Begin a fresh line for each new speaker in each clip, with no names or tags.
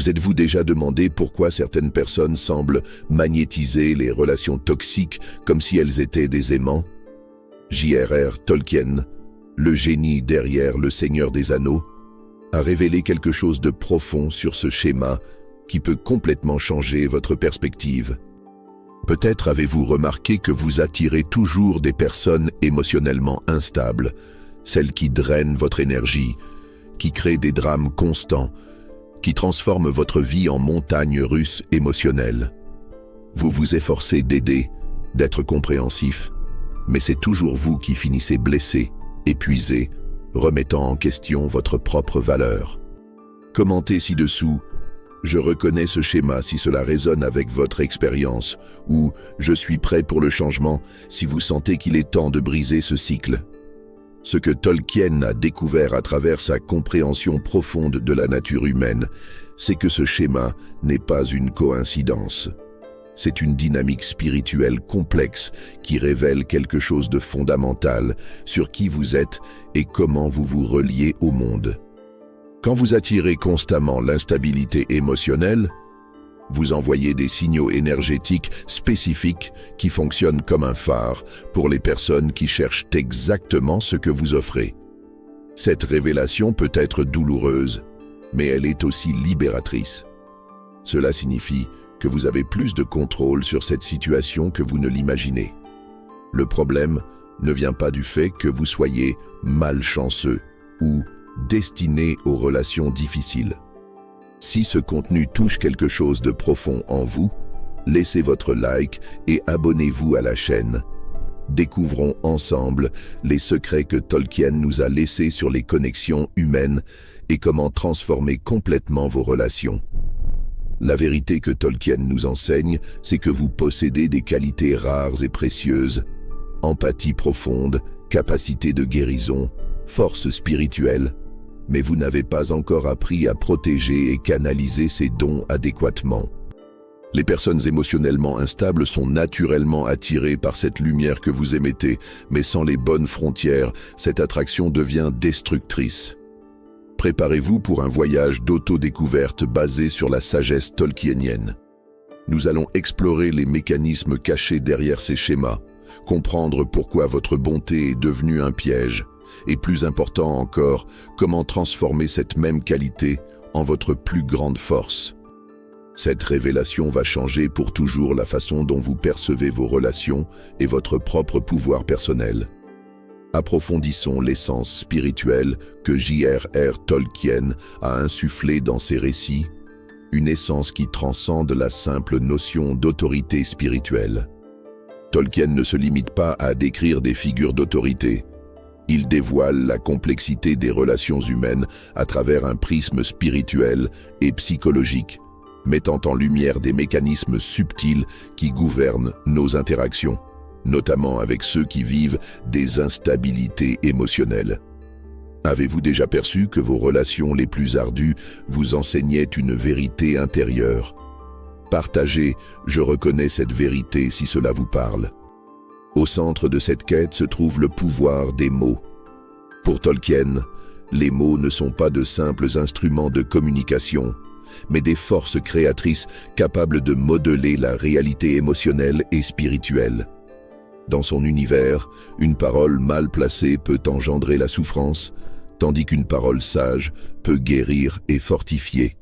Vous êtes-vous déjà demandé pourquoi certaines personnes semblent magnétiser les relations toxiques comme si elles étaient des aimants? J.R.R. Tolkien, le génie derrière Le Seigneur des Anneaux, a révélé quelque chose de profond sur ce schéma qui peut complètement changer votre perspective. Peut-être avez-vous remarqué que vous attirez toujours des personnes émotionnellement instables, celles qui drainent votre énergie, qui créent des drames constants, qui transforment votre vie en montagne russe émotionnelle. Vous vous efforcez d'aider, d'être compréhensif, mais c'est toujours vous qui finissez blessé, épuisé, remettant en question votre propre valeur. Commentez ci-dessous « Je reconnais ce schéma si cela résonne avec votre expérience » ou « Je suis prêt pour le changement » si vous sentez qu'il est temps de briser ce cycle. Ce que Tolkien a découvert à travers sa compréhension profonde de la nature humaine, c'est que ce schéma n'est pas une coïncidence. C'est une dynamique spirituelle complexe qui révèle quelque chose de fondamental sur qui vous êtes et comment vous vous reliez au monde. Quand vous attirez constamment l'instabilité émotionnelle, vous envoyez des signaux énergétiques spécifiques qui fonctionnent comme un phare pour les personnes qui cherchent exactement ce que vous offrez. Cette révélation peut être douloureuse, mais elle est aussi libératrice. Cela signifie que vous avez plus de contrôle sur cette situation que vous ne l'imaginez. Le problème ne vient pas du fait que vous soyez malchanceux ou destiné aux relations difficiles. Si ce contenu touche quelque chose de profond en vous, laissez votre like et abonnez-vous à la chaîne. Découvrons ensemble les secrets que Tolkien nous a laissés sur les connexions humaines et comment transformer complètement vos relations. La vérité que Tolkien nous enseigne, c'est que vous possédez des qualités rares et précieuses, empathie profonde, capacité de guérison, force spirituelle, mais vous n'avez pas encore appris à protéger et canaliser ces dons adéquatement. Les personnes émotionnellement instables sont naturellement attirées par cette lumière que vous émettez, mais sans les bonnes frontières, cette attraction devient destructrice. Préparez-vous pour un voyage d'autodécouverte basé sur la sagesse tolkienienne. Nous allons explorer les mécanismes cachés derrière ces schémas, comprendre pourquoi votre bonté est devenue un piège, et plus important encore, comment transformer cette même qualité en votre plus grande force. Cette révélation va changer pour toujours la façon dont vous percevez vos relations et votre propre pouvoir personnel. Approfondissons l'essence spirituelle que J.R.R. Tolkien a insufflée dans ses récits, une essence qui transcende la simple notion d'autorité spirituelle. Tolkien ne se limite pas à décrire des figures d'autorité. Il dévoile la complexité des relations humaines à travers un prisme spirituel et psychologique, mettant en lumière des mécanismes subtils qui gouvernent nos interactions, notamment avec ceux qui vivent des instabilités émotionnelles. Avez-vous déjà perçu que vos relations les plus ardues vous enseignaient une vérité intérieure? Partagez « Je reconnais cette vérité » si cela vous parle. Au centre de cette quête se trouve le pouvoir des mots. Pour Tolkien, les mots ne sont pas de simples instruments de communication, mais des forces créatrices capables de modeler la réalité émotionnelle et spirituelle. Dans son univers, une parole mal placée peut engendrer la souffrance, tandis qu'une parole sage peut guérir et fortifier.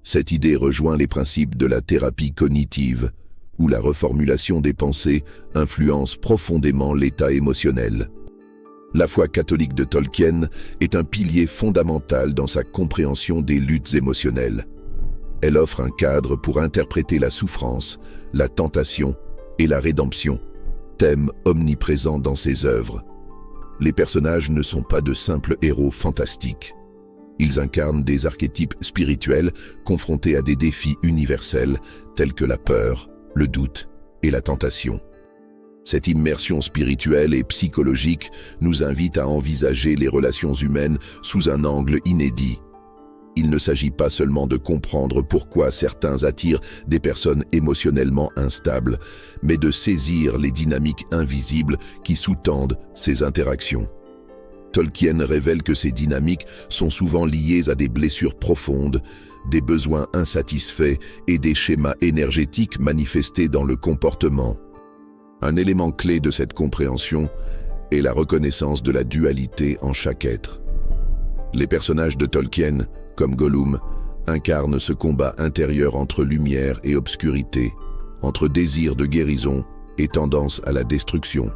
Cette idée rejoint les principes de la thérapie cognitive, où la reformulation des pensées influence profondément l'état émotionnel. La foi catholique de Tolkien est un pilier fondamental dans sa compréhension des luttes émotionnelles. Elle offre un cadre pour interpréter la souffrance, la tentation et la rédemption, thèmes omniprésents dans ses œuvres. Les personnages ne sont pas de simples héros fantastiques. Ils incarnent des archétypes spirituels confrontés à des défis universels tels que la peur, le doute et la tentation. Cette immersion spirituelle et psychologique nous invite à envisager les relations humaines sous un angle inédit. Il ne s'agit pas seulement de comprendre pourquoi certains attirent des personnes émotionnellement instables, mais de saisir les dynamiques invisibles qui sous-tendent ces interactions. Tolkien révèle que ces dynamiques sont souvent liées à des blessures profondes, des besoins insatisfaits et des schémas énergétiques manifestés dans le comportement. Un élément clé de cette compréhension est la reconnaissance de la dualité en chaque être. Les personnages de Tolkien, comme Gollum, incarnent ce combat intérieur entre lumière et obscurité, entre désir de guérison et tendance à la destruction.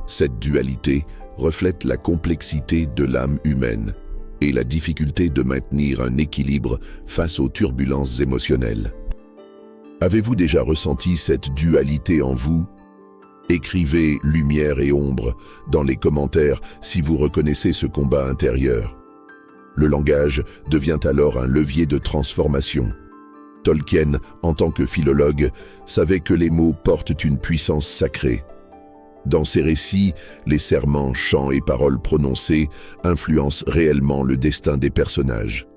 Cette dualité reflète la complexité de l'âme humaine et la difficulté de maintenir un équilibre face aux turbulences émotionnelles. Avez-vous déjà ressenti cette dualité en vous? Écrivez « lumière et ombre » dans les commentaires si vous reconnaissez ce combat intérieur. Le langage devient alors un levier de transformation. Tolkien, en tant que philologue, savait que les mots portent une puissance sacrée. Dans ses récits, les serments, chants et paroles prononcées influencent réellement le destin des personnages.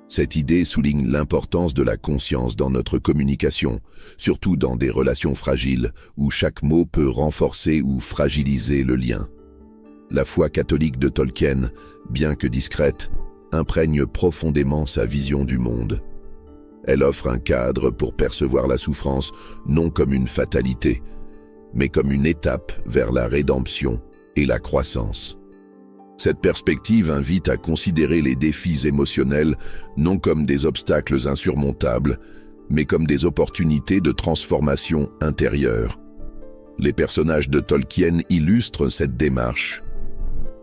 Cette idée souligne l'importance de la conscience dans notre communication, surtout dans des relations fragiles où chaque mot peut renforcer ou fragiliser le lien. La foi catholique de Tolkien, bien que discrète, imprègne profondément sa vision du monde. Elle offre un cadre pour percevoir la souffrance non comme une fatalité, mais comme une étape vers la rédemption et la croissance. Cette perspective invite à considérer les défis émotionnels non comme des obstacles insurmontables, mais comme des opportunités de transformation intérieure. Les personnages de Tolkien illustrent cette démarche.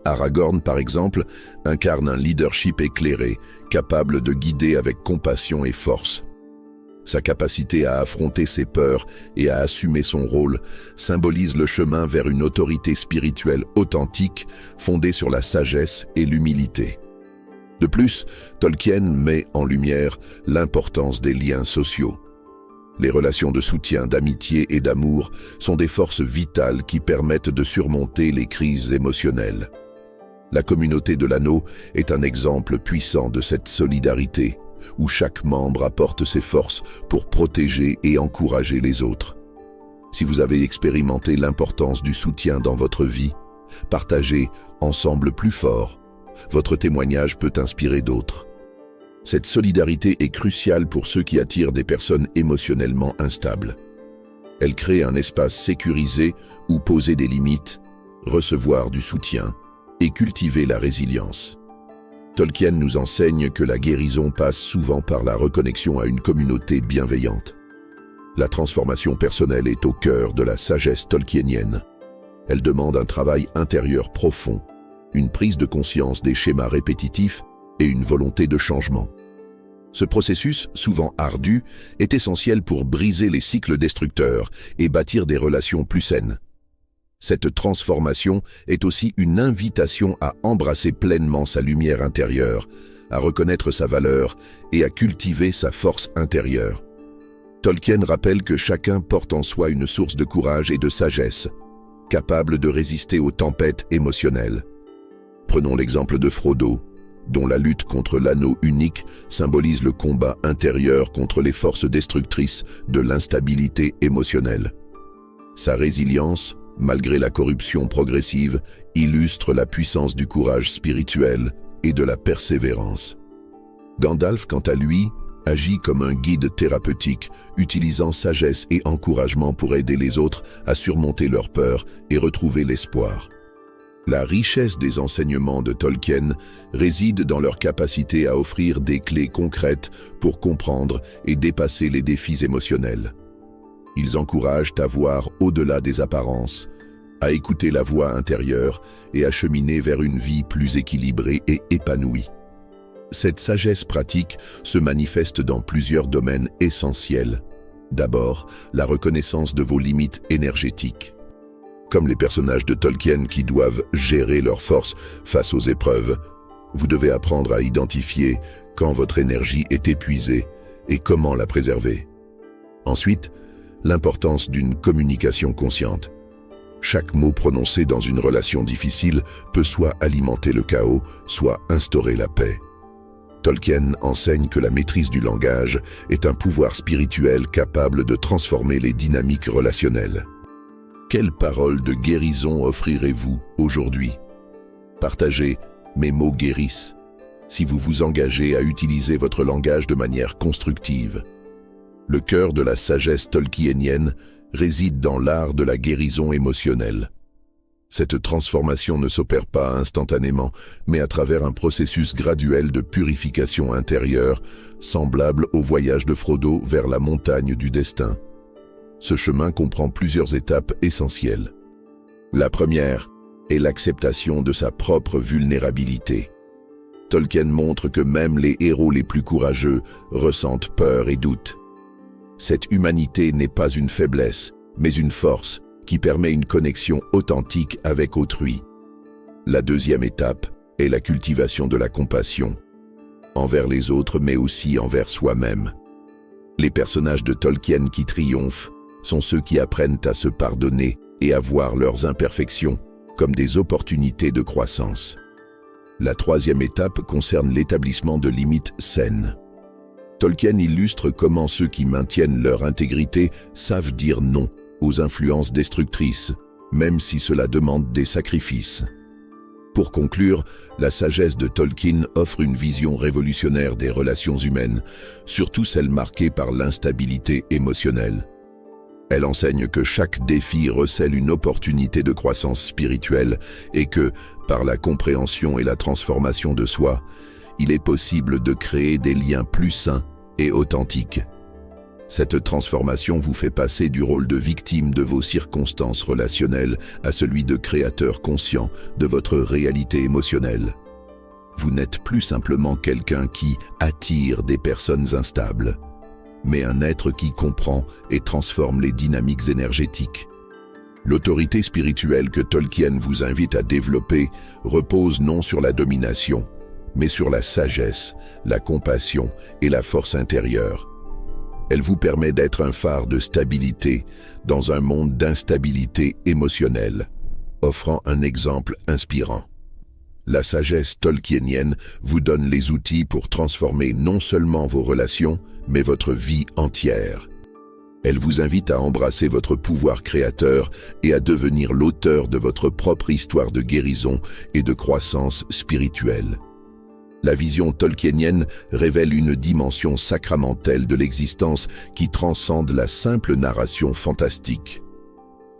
Aragorn, par exemple, incarne un leadership éclairé, capable de guider avec compassion et force. Sa capacité à affronter ses peurs et à assumer son rôle symbolise le chemin vers une autorité spirituelle authentique fondée sur la sagesse et l'humilité. De plus, Tolkien met en lumière l'importance des liens sociaux. Les relations de soutien, d'amitié et d'amour sont des forces vitales qui permettent de surmonter les crises émotionnelles. La communauté de l'Anneau est un exemple puissant de cette solidarité, où chaque membre apporte ses forces pour protéger et encourager les autres. Si vous avez expérimenté l'importance du soutien dans votre vie, partagez ensemble plus fort. Votre témoignage peut inspirer d'autres. Cette solidarité est cruciale pour ceux qui attirent des personnes émotionnellement instables. Elle crée un espace sécurisé où poser des limites, recevoir du soutien et cultiver la résilience. Tolkien nous enseigne que la guérison passe souvent par la reconnexion à une communauté bienveillante. La transformation personnelle est au cœur de la sagesse tolkienienne. Elle demande un travail intérieur profond, une prise de conscience des schémas répétitifs et une volonté de changement. Ce processus, souvent ardu, est essentiel pour briser les cycles destructeurs et bâtir des relations plus saines. Cette transformation est aussi une invitation à embrasser pleinement sa lumière intérieure, à reconnaître sa valeur et à cultiver sa force intérieure. Tolkien rappelle que chacun porte en soi une source de courage et de sagesse, capable de résister aux tempêtes émotionnelles. Prenons l'exemple de Frodo, dont la lutte contre l'anneau unique symbolise le combat intérieur contre les forces destructrices de l'instabilité émotionnelle. Sa résilience, malgré la corruption progressive, illustre la puissance du courage spirituel et de la persévérance. Gandalf, quant à lui, agit comme un guide thérapeutique, utilisant sagesse et encouragement pour aider les autres à surmonter leurs peurs et retrouver l'espoir. La richesse des enseignements de Tolkien réside dans leur capacité à offrir des clés concrètes pour comprendre et dépasser les défis émotionnels. Ils encouragent à voir au-delà des apparences, à écouter la voix intérieure et à cheminer vers une vie plus équilibrée et épanouie. Cette sagesse pratique se manifeste dans plusieurs domaines essentiels. D'abord, la reconnaissance de vos limites énergétiques. Comme les personnages de Tolkien qui doivent gérer leurs forces face aux épreuves, vous devez apprendre à identifier quand votre énergie est épuisée et comment la préserver. Ensuite, l'importance d'une communication consciente. Chaque mot prononcé dans une relation difficile peut soit alimenter le chaos, soit instaurer la paix. Tolkien enseigne que la maîtrise du langage est un pouvoir spirituel capable de transformer les dynamiques relationnelles. Quelles paroles de guérison offrirez-vous aujourd'hui? Partagez, mes mots guérissent. Si vous vous engagez à utiliser votre langage de manière constructive. Le cœur de la sagesse tolkienienne réside dans l'art de la guérison émotionnelle. Cette transformation ne s'opère pas instantanément, mais à travers un processus graduel de purification intérieure, semblable au voyage de Frodo vers la montagne du destin. Ce chemin comprend plusieurs étapes essentielles. La première est l'acceptation de sa propre vulnérabilité. Tolkien montre que même les héros les plus courageux ressentent peur et doute. Cette humanité n'est pas une faiblesse, mais une force qui permet une connexion authentique avec autrui. La deuxième étape est la cultivation de la compassion, envers les autres mais aussi envers soi-même. Les personnages de Tolkien qui triomphent sont ceux qui apprennent à se pardonner et à voir leurs imperfections comme des opportunités de croissance. La troisième étape concerne l'établissement de limites saines. Tolkien illustre comment ceux qui maintiennent leur intégrité savent dire non aux influences destructrices, même si cela demande des sacrifices. Pour conclure, la sagesse de Tolkien offre une vision révolutionnaire des relations humaines, surtout celles marquées par l'instabilité émotionnelle. Elle enseigne que chaque défi recèle une opportunité de croissance spirituelle et que, par la compréhension et la transformation de soi, il est possible de créer des liens plus sains et authentiques. Cette transformation vous fait passer du rôle de victime de vos circonstances relationnelles à celui de créateur conscient de votre réalité émotionnelle. Vous n'êtes plus simplement quelqu'un qui attire des personnes instables, mais un être qui comprend et transforme les dynamiques énergétiques. L'autorité spirituelle que Tolkien vous invite à développer repose non sur la domination, mais sur la sagesse, la compassion et la force intérieure. Elle vous permet d'être un phare de stabilité dans un monde d'instabilité émotionnelle, offrant un exemple inspirant. La sagesse tolkienienne vous donne les outils pour transformer non seulement vos relations, mais votre vie entière. Elle vous invite à embrasser votre pouvoir créateur et à devenir l'auteur de votre propre histoire de guérison et de croissance spirituelle. La vision tolkienienne révèle une dimension sacramentelle de l'existence qui transcende la simple narration fantastique.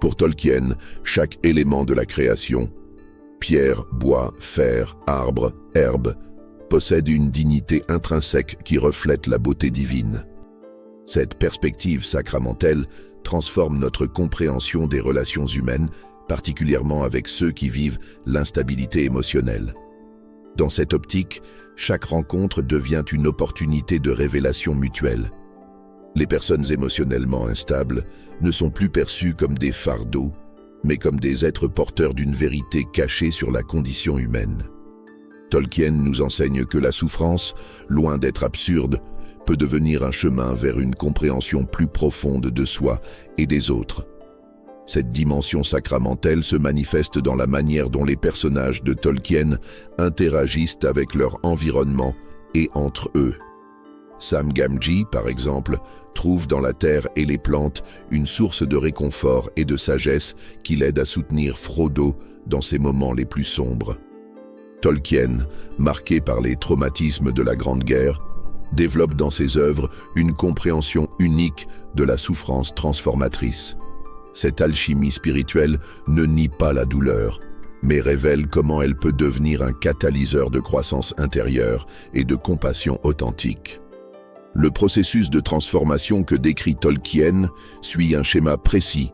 Pour Tolkien, chaque élément de la création, pierre, bois, fer, arbre, herbe, possède une dignité intrinsèque qui reflète la beauté divine. Cette perspective sacramentelle transforme notre compréhension des relations humaines, particulièrement avec ceux qui vivent l'instabilité émotionnelle. Dans cette optique, chaque rencontre devient une opportunité de révélation mutuelle. Les personnes émotionnellement instables ne sont plus perçues comme des fardeaux, mais comme des êtres porteurs d'une vérité cachée sur la condition humaine. Tolkien nous enseigne que la souffrance, loin d'être absurde, peut devenir un chemin vers une compréhension plus profonde de soi et des autres. Cette dimension sacramentelle se manifeste dans la manière dont les personnages de Tolkien interagissent avec leur environnement et entre eux. Sam Gamgee, par exemple, trouve dans la terre et les plantes une source de réconfort et de sagesse qui l'aide à soutenir Frodo dans ses moments les plus sombres. Tolkien, marqué par les traumatismes de la Grande Guerre, développe dans ses œuvres une compréhension unique de la souffrance transformatrice. Cette alchimie spirituelle ne nie pas la douleur, mais révèle comment elle peut devenir un catalyseur de croissance intérieure et de compassion authentique. Le processus de transformation que décrit Tolkien suit un schéma précis: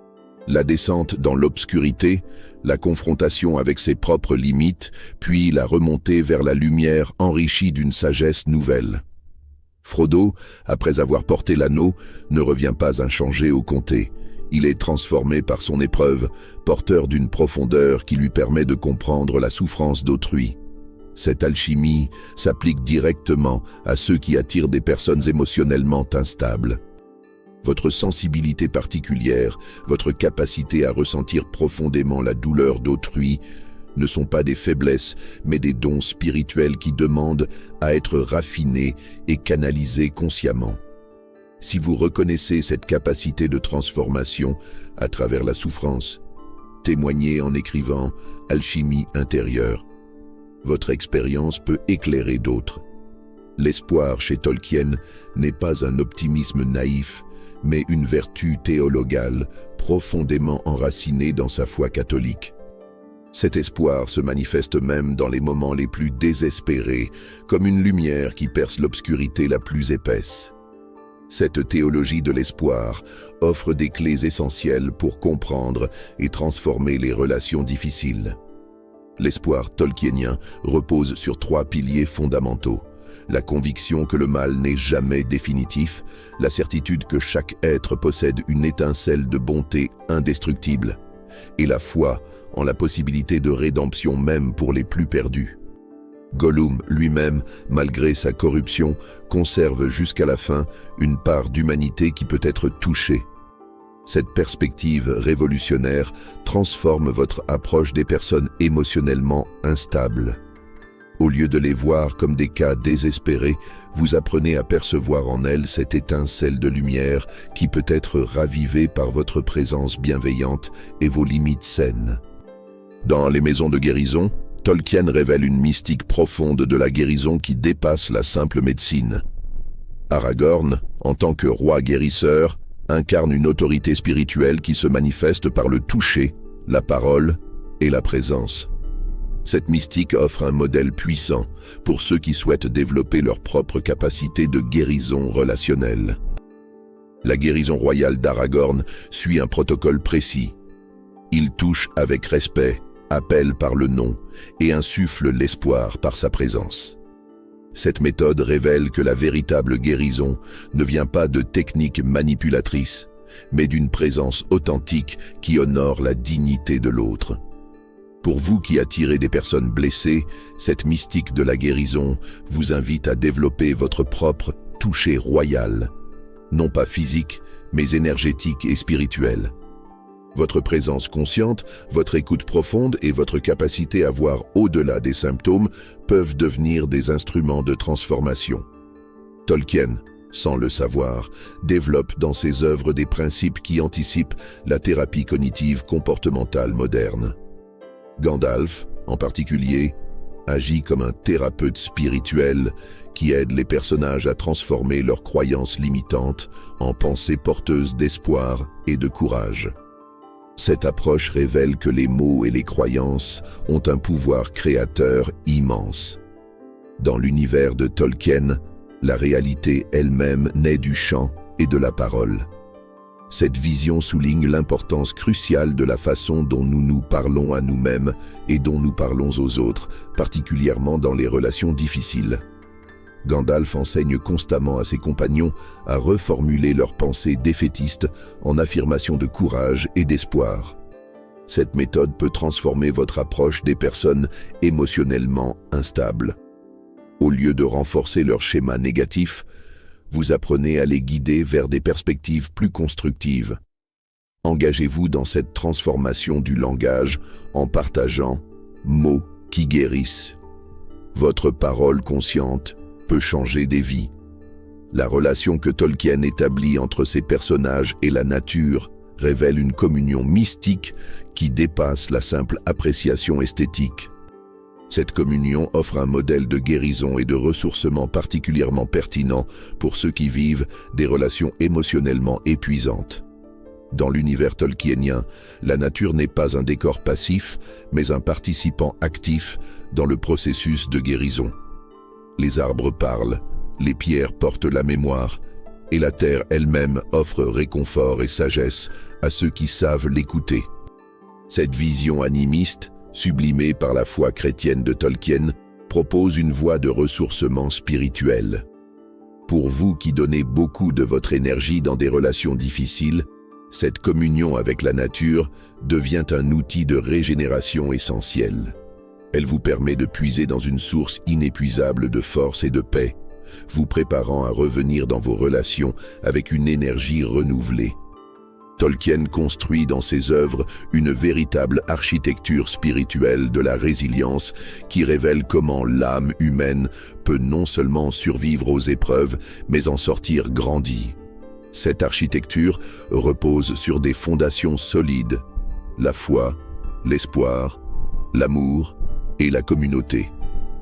la descente dans l'obscurité, la confrontation avec ses propres limites, puis la remontée vers la lumière enrichie d'une sagesse nouvelle. Frodo, après avoir porté l'anneau, ne revient pas inchangé au comté. Il est transformé par son épreuve, porteur d'une profondeur qui lui permet de comprendre la souffrance d'autrui. Cette alchimie s'applique directement à ceux qui attirent des personnes émotionnellement instables. Votre sensibilité particulière, votre capacité à ressentir profondément la douleur d'autrui ne sont pas des faiblesses, mais des dons spirituels qui demandent à être raffinés et canalisés consciemment. Si vous reconnaissez cette capacité de transformation à travers la souffrance, témoignez en écrivant « Alchimie intérieure ». votre expérience peut éclairer d'autres. L'espoir chez Tolkien n'est pas un optimisme naïf, mais une vertu théologale profondément enracinée dans sa foi catholique. Cet espoir se manifeste même dans les moments les plus désespérés, comme une lumière qui perce l'obscurité la plus épaisse. Cette théologie de l'espoir offre des clés essentielles pour comprendre et transformer les relations difficiles. L'espoir tolkienien repose sur 3 piliers fondamentaux. La conviction que le mal n'est jamais définitif, la certitude que chaque être possède une étincelle de bonté indestructible, et la foi en la possibilité de rédemption même pour les plus perdus. Gollum lui-même, malgré sa corruption, conserve jusqu'à la fin une part d'humanité qui peut être touchée. Cette perspective révolutionnaire transforme votre approche des personnes émotionnellement instables. Au lieu de les voir comme des cas désespérés, vous apprenez à percevoir en elles cette étincelle de lumière qui peut être ravivée par votre présence bienveillante et vos limites saines. Dans les maisons de guérison, Tolkien révèle une mystique profonde de la guérison qui dépasse la simple médecine. Aragorn, en tant que roi guérisseur, incarne une autorité spirituelle qui se manifeste par le toucher, la parole et la présence. Cette mystique offre un modèle puissant pour ceux qui souhaitent développer leur propre capacité de guérison relationnelle. La guérison royale d'Aragorn suit un protocole précis. Il touche avec respect, appelle par le nom et insuffle l'espoir par sa présence. Cette méthode révèle que la véritable guérison ne vient pas de techniques manipulatrices, mais d'une présence authentique qui honore la dignité de l'autre. Pour vous qui attirez des personnes blessées, cette mystique de la guérison vous invite à développer votre propre toucher royal, non pas physique, mais énergétique et spirituel. Votre présence consciente, votre écoute profonde et votre capacité à voir au-delà des symptômes peuvent devenir des instruments de transformation. Tolkien, sans le savoir, développe dans ses œuvres des principes qui anticipent la thérapie cognitive comportementale moderne. Gandalf, en particulier, agit comme un thérapeute spirituel qui aide les personnages à transformer leurs croyances limitantes en pensées porteuses d'espoir et de courage. Cette approche révèle que les mots et les croyances ont un pouvoir créateur immense. Dans l'univers de Tolkien, la réalité elle-même naît du chant et de la parole. Cette vision souligne l'importance cruciale de la façon dont nous nous parlons à nous-mêmes et dont nous parlons aux autres, particulièrement dans les relations difficiles. Gandalf enseigne constamment à ses compagnons à reformuler leurs pensées défaitistes en affirmations de courage et d'espoir. Cette méthode peut transformer votre approche des personnes émotionnellement instables. Au lieu de renforcer leur schéma négatif, vous apprenez à les guider vers des perspectives plus constructives. Engagez-vous dans cette transformation du langage en partageant mots qui guérissent. Votre parole consciente peut changer des vies. La relation que Tolkien établit entre ses personnages et la nature révèle une communion mystique qui dépasse la simple appréciation esthétique. Cette communion offre un modèle de guérison et de ressourcement particulièrement pertinent pour ceux qui vivent des relations émotionnellement épuisantes. Dans l'univers tolkienien, la nature n'est pas un décor passif, mais un participant actif dans le processus de guérison. Les arbres parlent, les pierres portent la mémoire, et la terre elle-même offre réconfort et sagesse à ceux qui savent l'écouter. Cette vision animiste, sublimée par la foi chrétienne de Tolkien, propose une voie de ressourcement spirituel. Pour vous qui donnez beaucoup de votre énergie dans des relations difficiles, cette communion avec la nature devient un outil de régénération essentiel. Elle vous permet de puiser dans une source inépuisable de force et de paix, vous préparant à revenir dans vos relations avec une énergie renouvelée. Tolkien construit dans ses œuvres une véritable architecture spirituelle de la résilience qui révèle comment l'âme humaine peut non seulement survivre aux épreuves, mais en sortir grandie. Cette architecture repose sur des fondations solides, la foi, l'espoir, l'amour et la communauté.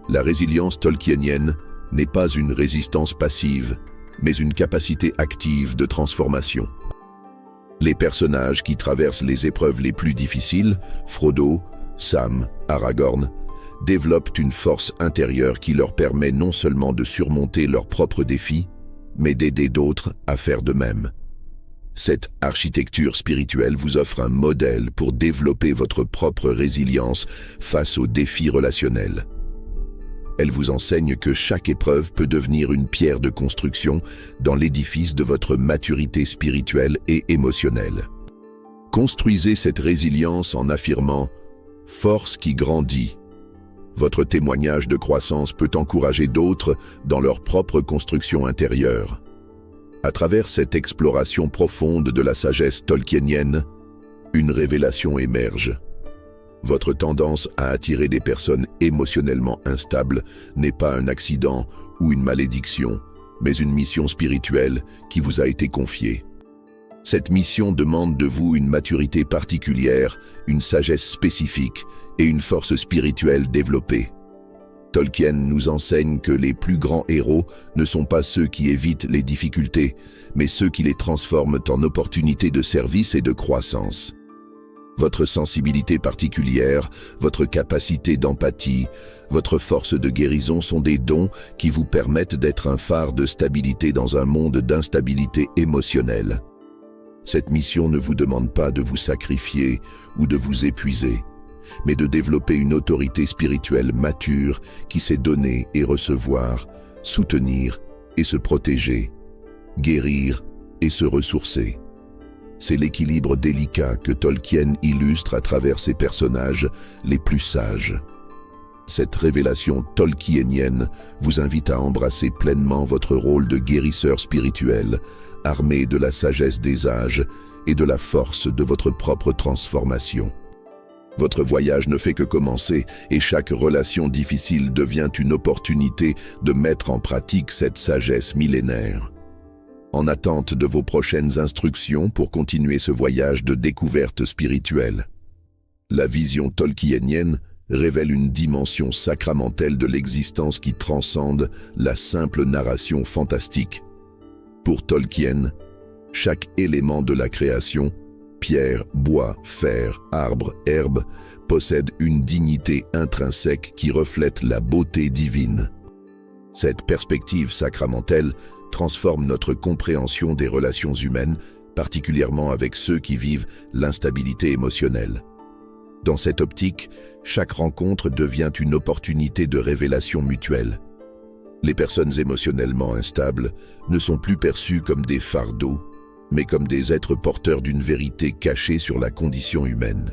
La résilience tolkienienne n'est pas une résistance passive, mais une capacité active de transformation. Les personnages qui traversent les épreuves les plus difficiles, Frodo, Sam, Aragorn, développent une force intérieure qui leur permet non seulement de surmonter leurs propres défis, mais d'aider d'autres à faire de même. Cette architecture spirituelle vous offre un modèle pour développer votre propre résilience face aux défis relationnels. Elle vous enseigne que chaque épreuve peut devenir une pierre de construction dans l'édifice de votre maturité spirituelle et émotionnelle. Construisez cette résilience en affirmant « force qui grandit ». Votre témoignage de croissance peut encourager d'autres dans leur propre construction intérieure. À travers cette exploration profonde de la sagesse tolkienienne, une révélation émerge. Votre tendance à attirer des personnes émotionnellement instables n'est pas un accident ou une malédiction, mais une mission spirituelle qui vous a été confiée. Cette mission demande de vous une maturité particulière, une sagesse spécifique et une force spirituelle développée. Tolkien nous enseigne que les plus grands héros ne sont pas ceux qui évitent les difficultés, mais ceux qui les transforment en opportunités de service et de croissance. Votre sensibilité particulière, votre capacité d'empathie, votre force de guérison sont des dons qui vous permettent d'être un phare de stabilité dans un monde d'instabilité émotionnelle. Cette mission ne vous demande pas de vous sacrifier ou de vous épuiser, mais de développer une autorité spirituelle mature qui sait donner et recevoir, soutenir et se protéger, guérir et se ressourcer. C'est l'équilibre délicat que Tolkien illustre à travers ses personnages les plus sages. Cette révélation tolkienienne vous invite à embrasser pleinement votre rôle de guérisseur spirituel, armé de la sagesse des âges et de la force de votre propre transformation. Votre voyage ne fait que commencer et chaque relation difficile devient une opportunité de mettre en pratique cette sagesse millénaire. En attente de vos prochaines instructions pour continuer ce voyage de découverte spirituelle. La vision tolkienienne révèle une dimension sacramentelle de l'existence qui transcende la simple narration fantastique. Pour Tolkien, chaque élément de la création, pierre, bois, fer, arbre, herbe, possède une dignité intrinsèque qui reflète la beauté divine. Cette perspective sacramentelle transforme notre compréhension des relations humaines, particulièrement avec ceux qui vivent l'instabilité émotionnelle. Dans cette optique, chaque rencontre devient une opportunité de révélation mutuelle. Les personnes émotionnellement instables ne sont plus perçues comme des fardeaux, mais comme des êtres porteurs d'une vérité cachée sur la condition humaine.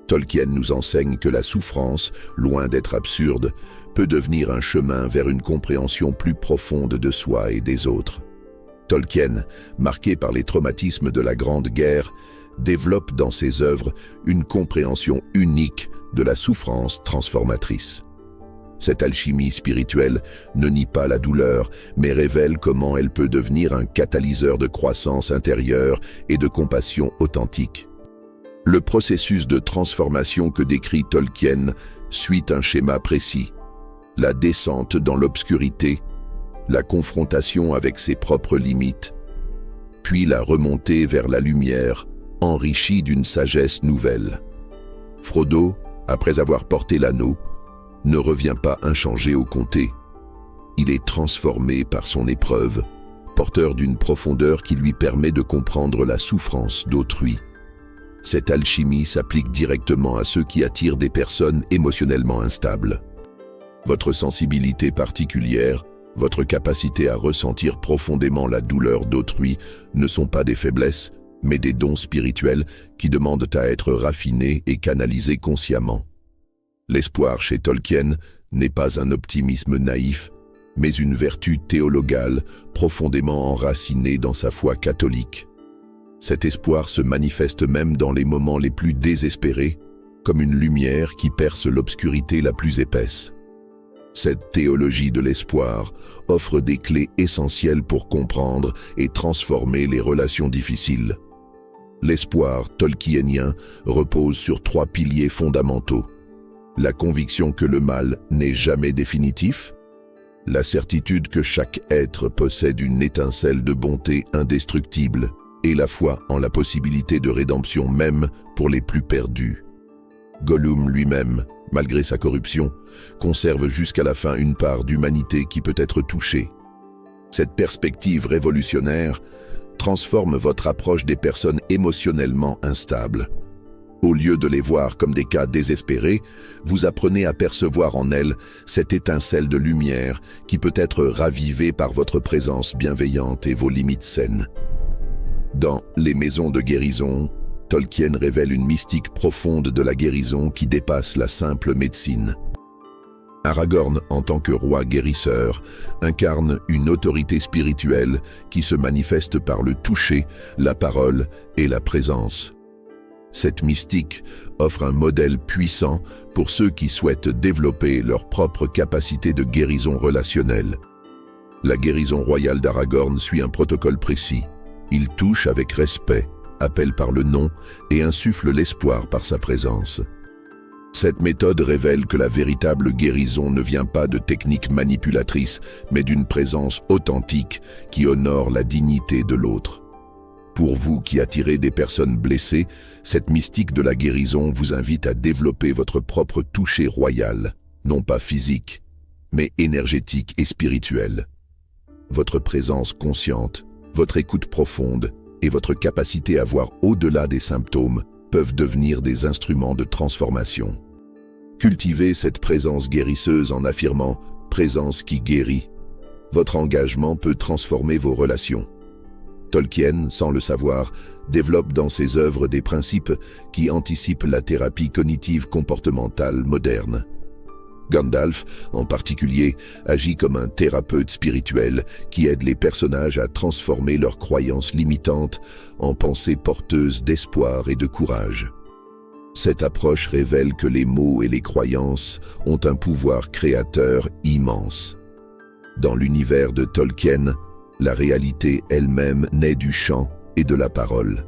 Tolkien nous enseigne que la souffrance, loin d'être absurde, peut devenir un chemin vers une compréhension plus profonde de soi et des autres. Tolkien, marqué par les traumatismes de la Grande Guerre, développe dans ses œuvres une compréhension unique de la souffrance transformatrice. Cette alchimie spirituelle ne nie pas la douleur, mais révèle comment elle peut devenir un catalyseur de croissance intérieure et de compassion authentique. Le processus de transformation que décrit Tolkien suit un schéma précis. La descente dans l'obscurité, la confrontation avec ses propres limites, puis la remontée vers la lumière, enrichie d'une sagesse nouvelle. Frodo, après avoir porté l'anneau, ne revient pas inchangé au comté. Il est transformé par son épreuve, porteur d'une profondeur qui lui permet de comprendre la souffrance d'autrui. Cette alchimie s'applique directement à ceux qui attirent des personnes émotionnellement instables. Votre sensibilité particulière, votre capacité à ressentir profondément la douleur d'autrui ne sont pas des faiblesses, mais des dons spirituels qui demandent à être raffinés et canalisés consciemment. L'espoir chez Tolkien n'est pas un optimisme naïf, mais une vertu théologale profondément enracinée dans sa foi catholique. Cet espoir se manifeste même dans les moments les plus désespérés, comme une lumière qui perce l'obscurité la plus épaisse. Cette théologie de l'espoir offre des clés essentielles pour comprendre et transformer les relations difficiles. L'espoir tolkienien repose sur 3 piliers fondamentaux. La conviction que le mal n'est jamais définitif, la certitude que chaque être possède une étincelle de bonté indestructible et la foi en la possibilité de rédemption même pour les plus perdus. Gollum lui-même, malgré sa corruption, conserve jusqu'à la fin une part d'humanité qui peut être touchée. Cette perspective révolutionnaire transforme votre approche des personnes émotionnellement instables. Au lieu de les voir comme des cas désespérés, vous apprenez à percevoir en elles cette étincelle de lumière qui peut être ravivée par votre présence bienveillante et vos limites saines. Dans Les Maisons de guérison, Tolkien révèle une mystique profonde de la guérison qui dépasse la simple médecine. Aragorn, en tant que roi guérisseur, incarne une autorité spirituelle qui se manifeste par le toucher, la parole et la présence. Cette mystique offre un modèle puissant pour ceux qui souhaitent développer leur propre capacité de guérison relationnelle. La guérison royale d'Aragorn suit un protocole précis. Il touche avec respect, appelle par le nom et insuffle l'espoir par sa présence. Cette méthode révèle que la véritable guérison ne vient pas de techniques manipulatrices, mais d'une présence authentique qui honore la dignité de l'autre. Pour vous qui attirez des personnes blessées, cette mystique de la guérison vous invite à développer votre propre toucher royal, non pas physique, mais énergétique et spirituel. Votre présence consciente, votre écoute profonde et votre capacité à voir au-delà des symptômes peuvent devenir des instruments de transformation. Cultivez cette présence guérisseuse en affirmant « présence qui guérit ». Votre engagement peut transformer vos relations. Tolkien, sans le savoir, développe dans ses œuvres des principes qui anticipent la thérapie cognitive comportementale moderne. Gandalf, en particulier, agit comme un thérapeute spirituel qui aide les personnages à transformer leurs croyances limitantes en pensées porteuses d'espoir et de courage. Cette approche révèle que les mots et les croyances ont un pouvoir créateur immense. Dans l'univers de Tolkien, la réalité elle-même naît du chant et de la parole.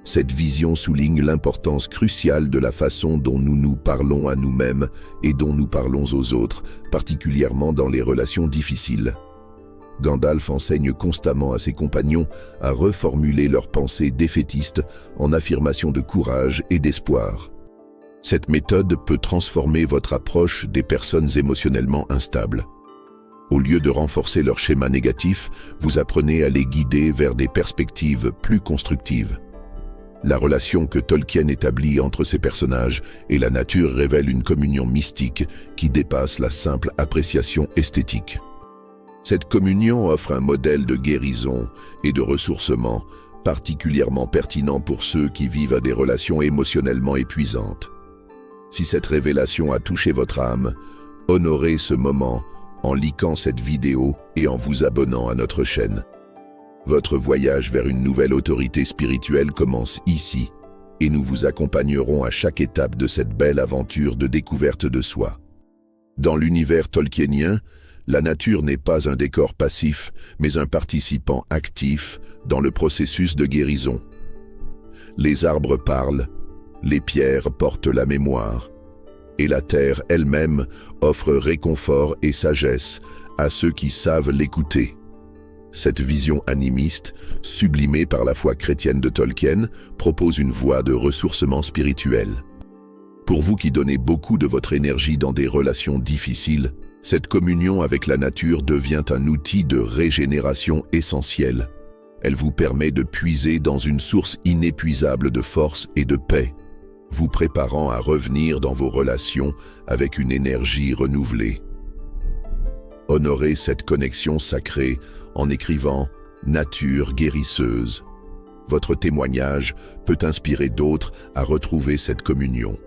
Cette vision souligne l'importance cruciale de la façon dont nous nous parlons à nous-mêmes et dont nous parlons aux autres, particulièrement dans les relations difficiles. Gandalf enseigne constamment à ses compagnons à reformuler leurs pensées défaitistes en affirmations de courage et d'espoir. Cette méthode peut transformer votre approche des personnes émotionnellement instables. Au lieu de renforcer leur schéma négatif, vous apprenez à les guider vers des perspectives plus constructives. La relation que Tolkien établit entre ses personnages et la nature révèle une communion mystique qui dépasse la simple appréciation esthétique. Cette communion offre un modèle de guérison et de ressourcement particulièrement pertinent pour ceux qui vivent à des relations émotionnellement épuisantes. Si cette révélation a touché votre âme, honorez ce moment en likant cette vidéo et en vous abonnant à notre chaîne. Votre voyage vers une nouvelle autorité spirituelle commence ici, et nous vous accompagnerons à chaque étape de cette belle aventure de découverte de soi. Dans l'univers tolkienien, la nature n'est pas un décor passif, mais un participant actif dans le processus de guérison. Les arbres parlent, les pierres portent la mémoire, et la terre elle-même offre réconfort et sagesse à ceux qui savent l'écouter. Cette vision animiste, sublimée par la foi chrétienne de Tolkien, propose une voie de ressourcement spirituel. Pour vous qui donnez beaucoup de votre énergie dans des relations difficiles, cette communion avec la nature devient un outil de régénération essentiel. Elle vous permet de puiser dans une source inépuisable de force et de paix, vous préparant à revenir dans vos relations avec une énergie renouvelée. Honorez cette connexion sacrée en écrivant « Nature guérisseuse ». Votre témoignage peut inspirer d'autres à retrouver cette communion.